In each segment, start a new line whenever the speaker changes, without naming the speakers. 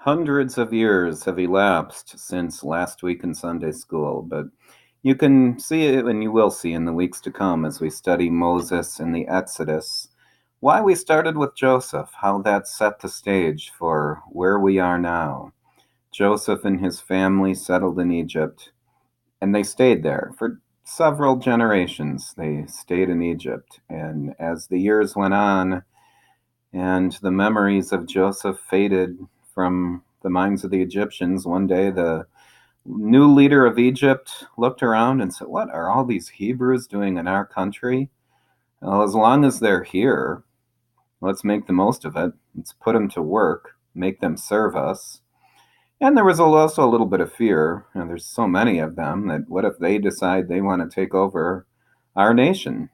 Hundreds of years have elapsed since last week in Sunday school, but you can see it and you will see in the weeks to come as we study Moses and the Exodus why we started with Joseph, how that set the stage for where we are now. Joseph and his family settled in Egypt, and they stayed there for several generations. They stayed in Egypt, and as the years went on, and the memories of Joseph faded from the minds of the Egyptians. One day, the new leader of Egypt looked around and said, "What are all these Hebrews doing in our country? Well, as long as they're here, let's make the most of it. Let's put them to work, make them serve us." And there was also a little bit of fear. There's so many of them that what if they decide they want to take over our nation?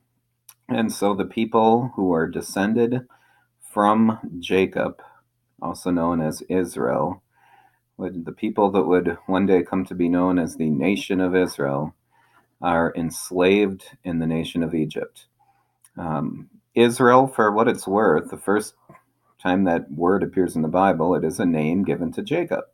And so the people who are descended from Jacob, also known as Israel, the people that would one day come to be known as the nation of Israel, are enslaved in the nation of Egypt. Israel, for what it's worth, the first time that word appears in the Bible, it is a name given to Jacob.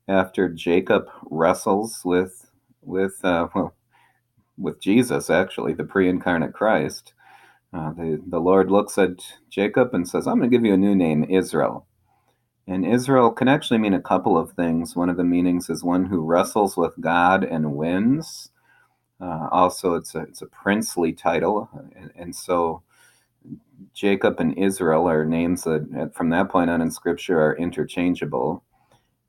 After Jacob wrestles with with Jesus, actually, the pre-incarnate Christ, the Lord looks at Jacob and says, "I'm going to give you a new name, Israel." And Israel can actually mean a couple of things. One of the meanings is one who wrestles with God and wins. Also, it's a princely title, and so Jacob and Israel are names that, from that point on in Scripture, are interchangeable.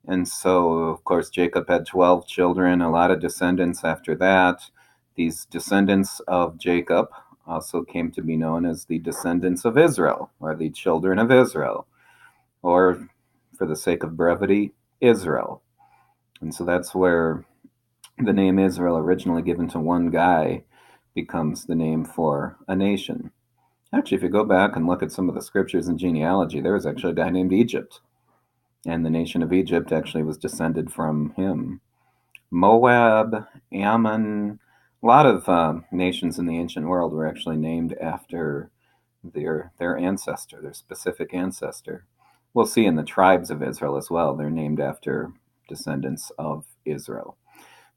And so, of course, Jacob had 12 children, a lot of descendants after that. These descendants of Jacob also came to be known as the descendants of Israel, or the children of Israel, or for the sake of brevity, Israel. And so that's where the name Israel, originally given to one guy, becomes the name for a nation. Actually, if you go back and look at some of the scriptures and genealogy, there was actually a guy named Egypt, and the nation of Egypt actually was descended from him. Moab, Ammon, a lot of nations in the ancient world were actually named after their ancestor, their specific ancestor. We'll see in the tribes of Israel as well, they're named after descendants of Israel.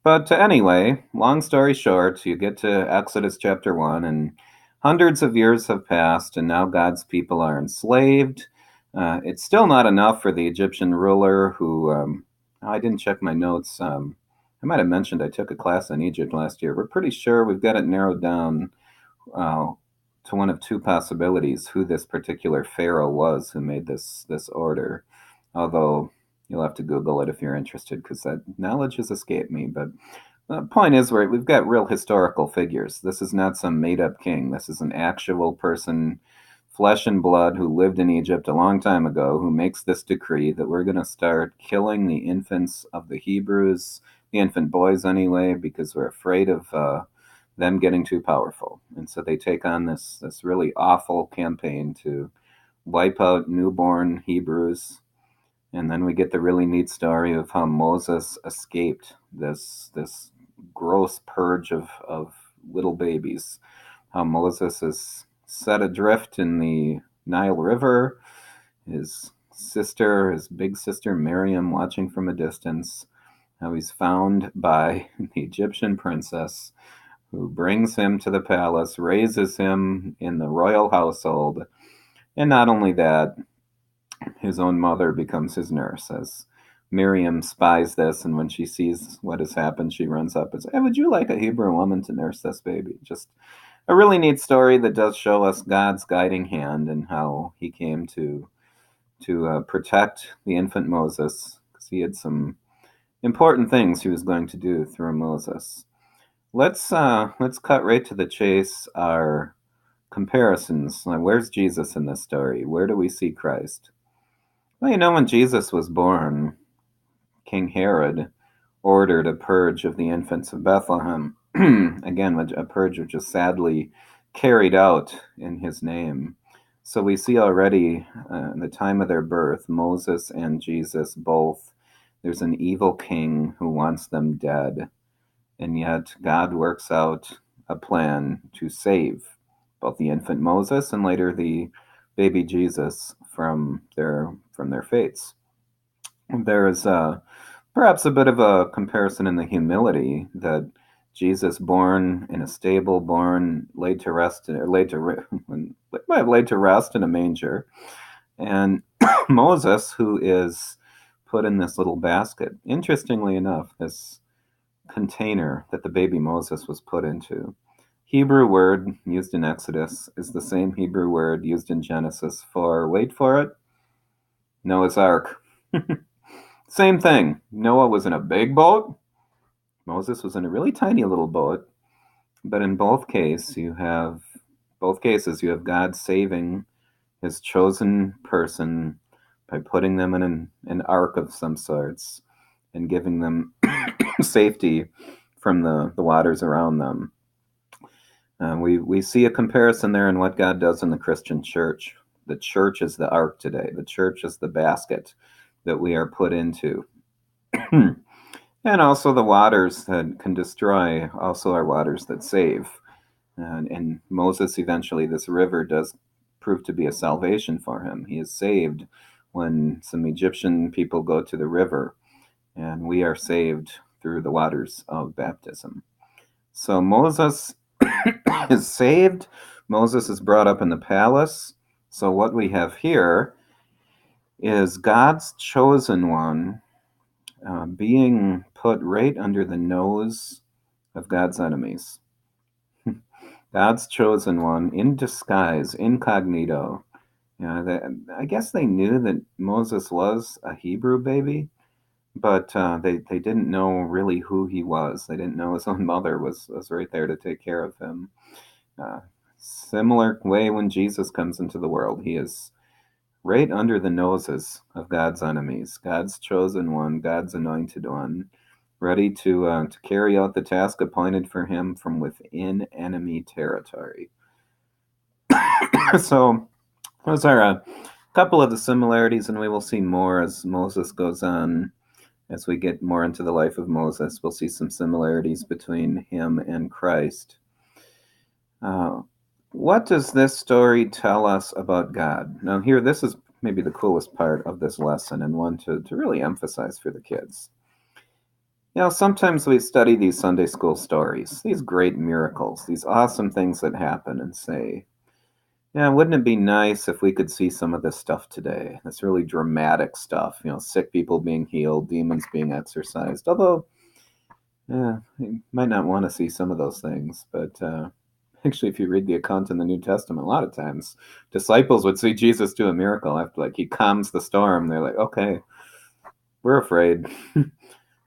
But anyway, long story short, you get to Exodus chapter 1, and hundreds of years have passed, and now God's people are enslaved. It's still not enough for the Egyptian ruler who, I didn't check my notes. I might have mentioned I took a class on Egypt last year. We're pretty sure we've got it narrowed down to one of two possibilities who this particular pharaoh was who made this order. Although you'll have to Google it if you're interested, because that knowledge has escaped me. But the point is, we've got real historical figures. This is not some made-up king. This is an actual person, flesh and blood, who lived in Egypt a long time ago, who makes this decree that we're going to start killing the infants of the Hebrews, the infant boys anyway, because we're afraid of them getting too powerful. And so they take on this really awful campaign to wipe out newborn Hebrews. And then we get the really neat story of how Moses escaped this gross purge of little babies. How Moses is set adrift in the Nile River, his sister, his big sister Miriam, watching from a distance. How he's found by the Egyptian princess, who brings him to the palace, raises him in the royal household. And not only that, his own mother becomes his nurse, as Miriam spies this, and when she sees what has happened, she runs up and says, "Hey, would you like a Hebrew woman to nurse this baby?" Just a really neat story that does show us God's guiding hand and how he came to protect the infant Moses, because he had some important things he was going to do through Moses. Let's cut right to the chase. Our comparisons. Like, where's Jesus in this story? Where do we see Christ? Well, when Jesus was born, King Herod ordered a purge of the infants of Bethlehem. Again, a purge which is sadly carried out in his name. So we see already in the time of their birth, Moses and Jesus both, there's an evil king who wants them dead. And yet God works out a plan to save both the infant Moses and later the baby Jesus from their fates. There is perhaps a bit of a comparison in the humility that Jesus, born in a stable, born laid to rest, or laid to rest in a manger, and Moses, who is put in this little basket. Interestingly enough, this container that the baby Moses was put into. Hebrew word used in Exodus is the same Hebrew word used in Genesis for, wait for it, Noah's Ark. Same thing. Noah was in a big boat. Moses was in a really tiny little boat. But in both cases you have God saving his chosen person by putting them in an ark of some sorts and giving them safety from the waters around them. We see a comparison there in what God does in the Christian church. The church is the ark today. The church is the basket that we are put into. And also the waters that can destroy also are waters that save. And Moses, eventually, this river does prove to be a salvation for him. He is saved when some Egyptian people go to the river, and we are saved through the waters of baptism. So Moses is saved. Moses is brought up in the palace. So what we have here is God's chosen one being put right under the nose of God's enemies. God's chosen one in disguise, incognito. I guess they knew that Moses was a Hebrew baby, but they didn't know really who he was. They didn't know his own mother was right there to take care of him. Similar way when Jesus comes into the world, he is right under the noses of God's enemies, God's chosen one, God's anointed one, ready to carry out the task appointed for him from within enemy territory. So those are a couple of the similarities, and we will see more as Moses goes on. As we get more into the life of Moses, we'll see some similarities between him and Christ. What does this story tell us about God? Now, here, this is maybe the coolest part of this lesson, and one to really emphasize for the kids. Sometimes we study these Sunday school stories, these great miracles, these awesome things that happen, and say, yeah, wouldn't it be nice if we could see some of this stuff today? This really dramatic stuff, sick people being healed, demons being exorcised. Although, you might not want to see some of those things, but actually, if you read the account in the New Testament, a lot of times disciples would see Jesus do a miracle after, he calms the storm. They're like, okay, we're afraid.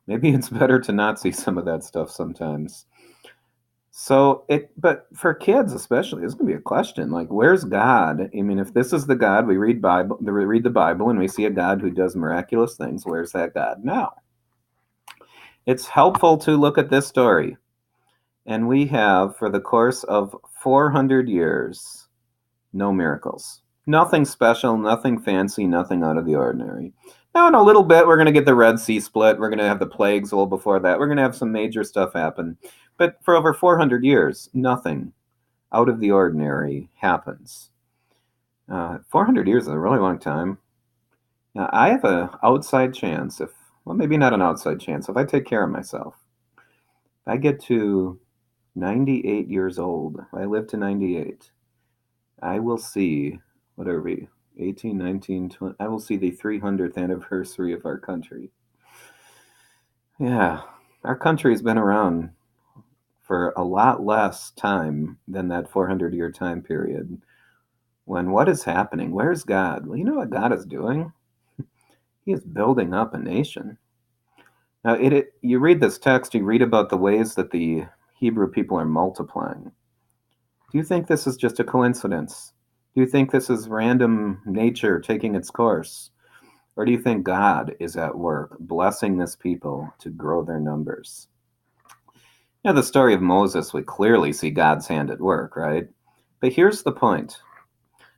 Maybe it's better to not see some of that stuff sometimes. But for kids especially, it's going to be a question like, where's God? I mean, if this is the God we read the Bible, and we see a God who does miraculous things, where's that God now? It's helpful to look at this story, and we have, for the course of 400 years, no miracles, nothing special, nothing fancy, nothing out of the ordinary. Now, in a little bit, we're going to get the Red Sea split. We're going to have the plagues a little before that. We're going to have some major stuff happen. But for over 400 years, nothing out of the ordinary happens. 400 years is a really long time. Now, I have an outside chance, maybe not an outside chance, if I take care of myself. If I get to 98 years old, if I live to 98, I will see, what are we, 18, 19, 20, I will see the 300th anniversary of our country. Yeah, our country has been around for a lot less time than that 400-year time period. When what is happening? Where's God? Well, you know what God is doing? He is building up a nation. Now, you read this text, you read about the ways that the Hebrew people are multiplying. Do you think this is just a coincidence? Do you think this is random nature taking its course? Or do you think God is at work blessing this people to grow their numbers? The story of Moses, we clearly see God's hand at work, right? But here's the point.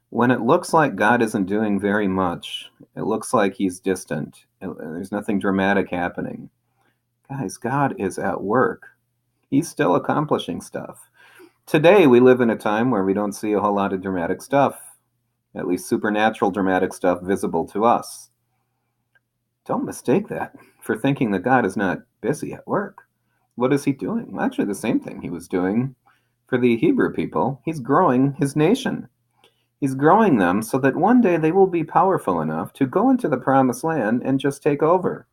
When it looks like God isn't doing very much, it looks like he's distant, there's nothing dramatic happening. Guys, God is at work. He's still accomplishing stuff. Today, we live in a time where we don't see a whole lot of dramatic stuff, at least supernatural dramatic stuff visible to us. Don't mistake that for thinking that God is not busy at work. What is he doing? Well, actually, the same thing he was doing for the Hebrew people. He's growing his nation. He's growing them so that one day they will be powerful enough to go into the promised land and just take over.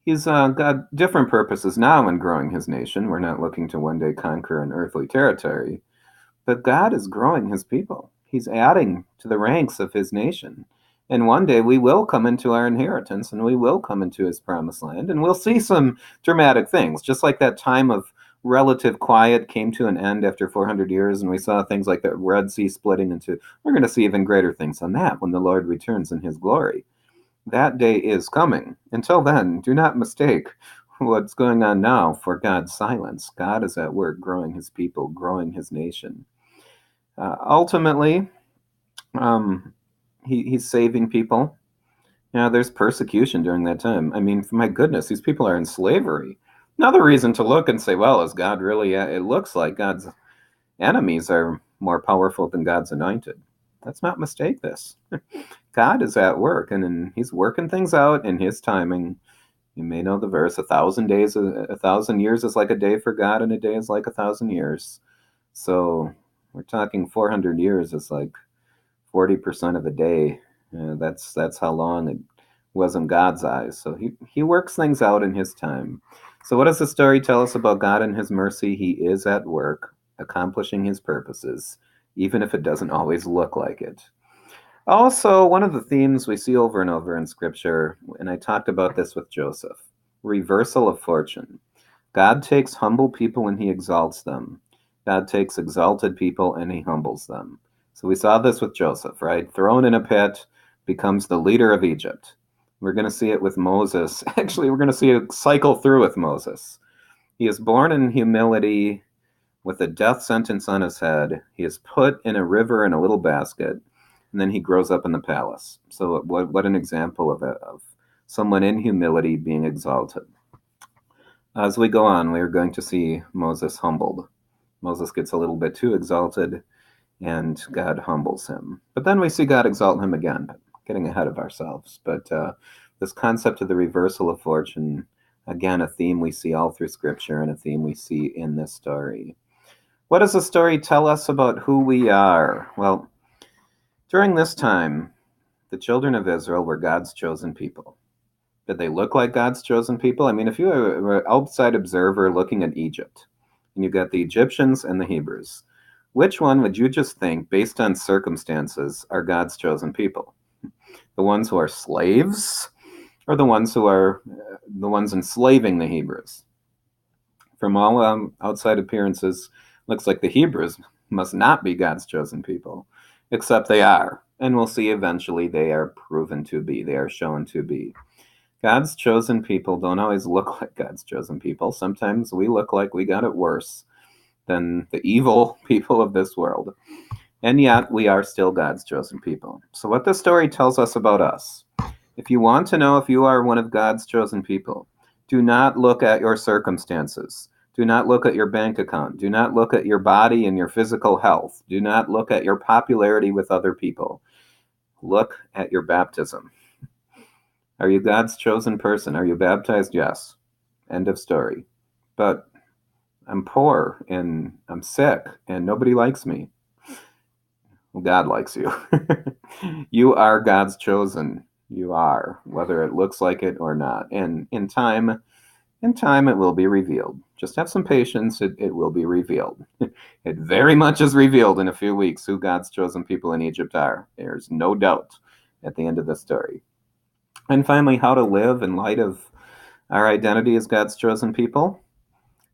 He's got different purposes now in growing his nation. We're not looking to one day conquer an earthly territory, but God is growing his people. He's adding to the ranks of his nation. And one day we will come into our inheritance and we will come into his promised land and we'll see some dramatic things, just like that time of relative quiet came to an end after 400 years and we saw things like the Red Sea splitting into. We're going to see even greater things than that when the Lord returns in his glory. That day is coming. Until then, do not mistake what's going on now for God's silence. God is at work growing his people, growing his nation. Ultimately, um, he's saving people. There's persecution during that time. I mean, my goodness, these people are in slavery. Another reason to look and say, well, is God really? It looks like God's enemies are more powerful than God's anointed. Let's not mistake this. God is at work, and he's working things out in his timing. You may know the verse: 1,000 days, 1,000 years is like a day for God, and a day is like 1,000 years. So we're talking 400 years is like 40% of a day. That's how long it was in God's eyes. So he works things out in his time. So what does the story tell us about God and his mercy? He is at work, accomplishing his purposes, even if it doesn't always look like it. Also, one of the themes we see over and over in Scripture, and I talked about this with Joseph: reversal of fortune. God takes humble people and he exalts them. God takes exalted people and he humbles them. So we saw this with Joseph, right? Thrown in a pit, becomes the leader of Egypt. We're going to see it with Moses. Actually, we're going to see it cycle through with Moses. He is born in humility with a death sentence on his head. He is put in a river in a little basket, and then he grows up in the palace. So what an example of someone in humility being exalted. As we go on, we are going to see Moses humbled. Moses gets a little bit too exalted, and God humbles him. But then we see God exalt him again, getting ahead of ourselves. But this concept of the reversal of fortune, again, a theme we see all through Scripture and a theme we see in this story. What does the story tell us about who we are? Well, during this time, the children of Israel were God's chosen people. Did they look like God's chosen people? I mean, if you were an outside observer looking at Egypt, and you got the Egyptians and the Hebrews, which one would you just think, based on circumstances, are God's chosen people? The ones who are slaves, or the ones who are the ones enslaving the Hebrews? From all outside appearances, looks like the Hebrews must not be God's chosen people, except they are. And we'll see eventually they are proven to be, they are shown to be. God's chosen people don't always look like God's chosen people. Sometimes we look like we got it worse than the evil people of this world. And yet we are still God's chosen people. So, what this story tells us about us: if you want to know if you are one of God's chosen people, do not look at your circumstances. Do not look at your bank account. Do not look at your body and your physical health. Do not look at your popularity with other people. Look at your baptism. Are you God's chosen person? Are you baptized? Yes. End of story. But I'm poor and I'm sick and nobody likes me. Well, God likes you. You are God's chosen. You are, whether it looks like it or not. And in time it will be revealed. Just have some patience, it will be revealed. It very much is revealed in a few weeks who God's chosen people in Egypt are. There's no doubt at the end of the story. And finally, how to live in light of our identity as God's chosen people.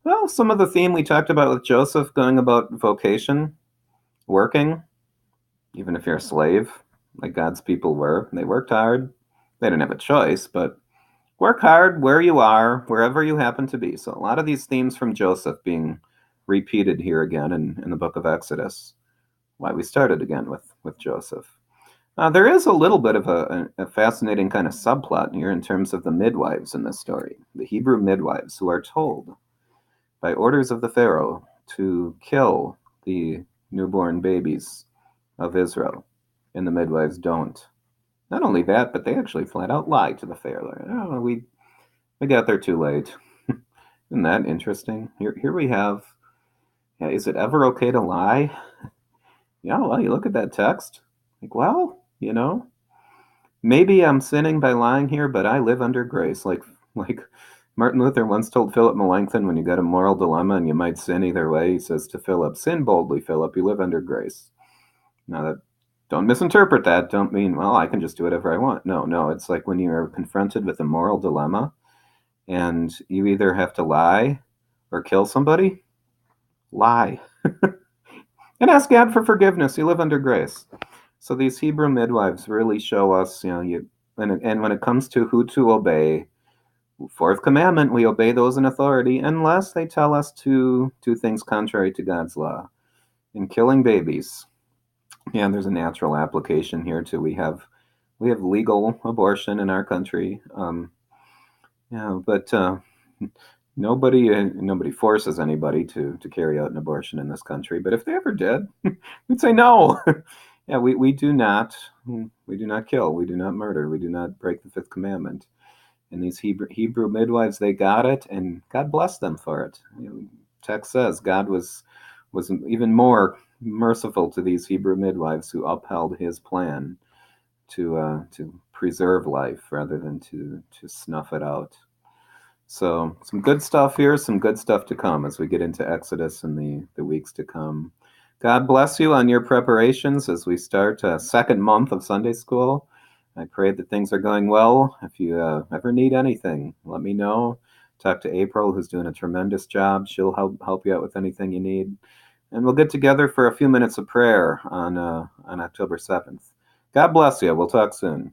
Well, some of the theme we talked about with Joseph, going about vocation, working, even if you're a slave, like God's people were. They worked hard. They didn't have a choice, but work hard where you are, wherever you happen to be. So a lot of these themes from Joseph being repeated here again in the book of Exodus. Why we started again with Joseph. There is a little bit of a fascinating kind of subplot here in terms of the midwives in this story. The Hebrew midwives who are told by orders of the Pharaoh to kill the newborn babies of Israel, and the midwives don't. Not only that, but they actually flat out lied to the fair. Like, oh, we got there too late. Isn't that interesting? Here we have. Yeah, is it ever okay to lie? Yeah, well, you look at that text. Like, well, maybe I'm sinning by lying here, but I live under grace. Like Martin Luther once told Philip Melanchthon, when you got a moral dilemma and you might sin either way, he says to Philip, "Sin boldly, Philip. You live under grace." Now that don't misinterpret that. Don't mean, well, I can just do whatever I want. No, no. It's like when you're confronted with a moral dilemma and you either have to lie or kill somebody, lie. And ask God for forgiveness. You live under grace. So these Hebrew midwives really show us, and when it comes to who to obey, fourth commandment, we obey those in authority unless they tell us to do things contrary to God's law. In killing babies, yeah, there's a natural application here too. We have legal abortion in our country. But nobody forces anybody to carry out an abortion in this country. But if they ever did, we'd say no. Yeah, we do not kill, we do not murder, we do not break the fifth commandment. And these Hebrew midwives, they got it, and God blessed them for it. Text says God was even more merciful to these Hebrew midwives who upheld His plan to preserve life rather than to snuff it out. So some good stuff here, some good stuff to come as we get into Exodus in the weeks to come. God bless you on your preparations as we start a second month of Sunday school. I pray that things are going well. If you ever need anything, let me know. Talk to April, who's doing a tremendous job. She'll help you out with anything you need. And we'll get together for a few minutes of prayer on October 7th. God bless you. We'll talk soon.